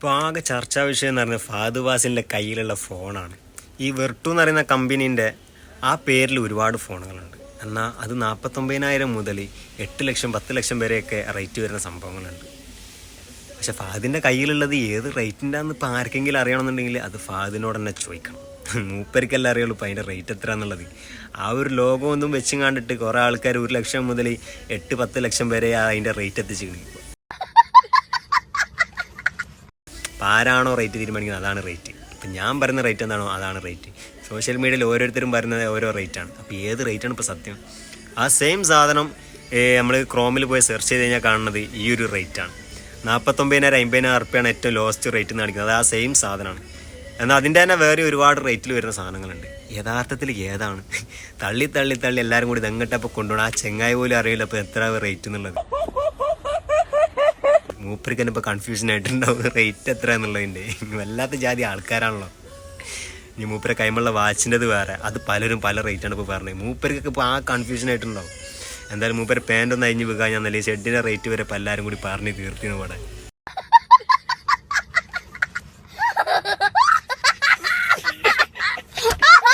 ഇപ്പോൾ ആകെ ചർച്ചാ വിഷയം എന്ന് പറഞ്ഞാൽ ഫഹദ് ഫാസിലിൻ്റെ കയ്യിലുള്ള ഫോണാണ്. ഈ വെർട്ടു എന്ന് പറയുന്ന കമ്പനീൻ്റെ ആ പേരിൽ ഒരുപാട് ഫോണുകളുണ്ട്. എന്നാൽ അത് 49,000 മുതൽ 8 ലക്ഷം 10 ലക്ഷം വരെയൊക്കെ റേറ്റ് വരുന്ന സംഭവങ്ങളുണ്ട്. പക്ഷെ ഫഹദിൻ്റെ കയ്യിലുള്ളത് ഏത് റേറ്റിൻ്റെ ആണെന്ന് ഇപ്പോൾ ആർക്കെങ്കിലും അറിയണമെന്നുണ്ടെങ്കിൽ അത് ഫഹദിനോട് തന്നെ ചോദിക്കണം. മൂപ്പരിക്കെല്ലാം അറിയുള്ളൂ ഇപ്പോൾ അതിൻ്റെ റേറ്റ് എത്ര എന്നുള്ളത്. ആ ഒരു ലോഗോ ഒന്നും വെച്ചും കണ്ടിട്ട് കുറേ ആൾക്കാർ 1 ലക്ഷം മുതൽ 8-10 ലക്ഷം വരെ അതിൻ്റെ റേറ്റ് എത്തിച്ചിരിക്കുന്നത്. അപ്പോൾ ആരാണോ റേറ്റ് തീരുമാനിക്കുന്നത് അതാണ് റേറ്റ്. ഇപ്പം ഞാൻ പറയുന്ന റേറ്റ് എന്താണോ അതാണ് റേറ്റ്. സോഷ്യൽ മീഡിയയിൽ ഓരോരുത്തരും പറയുന്നത് ഓരോ റേറ്റാണ്. അപ്പോൾ ഏത് റേറ്റാണ് ഇപ്പോൾ സത്യം? ആ സെയിം സാധനം നമ്മൾ ക്രോമിൽ പോയി സെർച്ച് ചെയ്ത് കഴിഞ്ഞാൽ കാണുന്നത് ഈ ഒരു റേറ്റാണ്. 49,000 50,000 റുപ്യാണ് ഏറ്റവും ലോസ്റ്റ് റേറ്റ് എന്ന് കാണിക്കുന്നത്. അത് ആ സെയിം സാധനമാണ്. എന്നാൽ അതിൻ്റെ തന്നെ വേറെ ഒരുപാട് റേറ്റിൽ വരുന്ന സാധനങ്ങളുണ്ട്. യഥാർത്ഥത്തിൽ ഏതാണ്? തള്ളി തള്ളി തള്ളി എല്ലാവരും കൂടി ഇതെങ്ങട്ടപ്പോൾ കൊണ്ടുപോകണം. ആ ചെങ്ങായി പോലും അറിയില്ല അപ്പോൾ എത്ര റേറ്റ് എന്നുള്ളത്. മൂപ്പർക്ക് തന്നെ ഇപ്പോൾ കൺഫ്യൂഷൻ ആയിട്ടുണ്ടാവും റേറ്റ് എത്ര എന്നുള്ളതിൻ്റെ. വല്ലാത്ത ജാതി ആൾക്കാരാണല്ലോ. ഇനി മൂപ്പരെ കൈമുള്ള വാച്ചിൻ്റെത് വേറെ, അത് പലരും പല റേറ്റാണ് ഇപ്പോൾ പറഞ്ഞത്. മൂപ്പർക്കൊക്കെ ഇപ്പോൾ ആ കൺഫ്യൂഷൻ ആയിട്ടുണ്ടാവും. എന്തായാലും മൂപ്പര് പാൻ്റ് ഒന്ന് അഴിഞ്ഞ് വീക്കാൻ ഞാൻ നല്ല ഷെഡിൻ്റെ റേറ്റ് വരെ ഇപ്പോൾ എല്ലാവരും കൂടി പറഞ്ഞ് തീർത്തിന്ന് ഇവിടെ.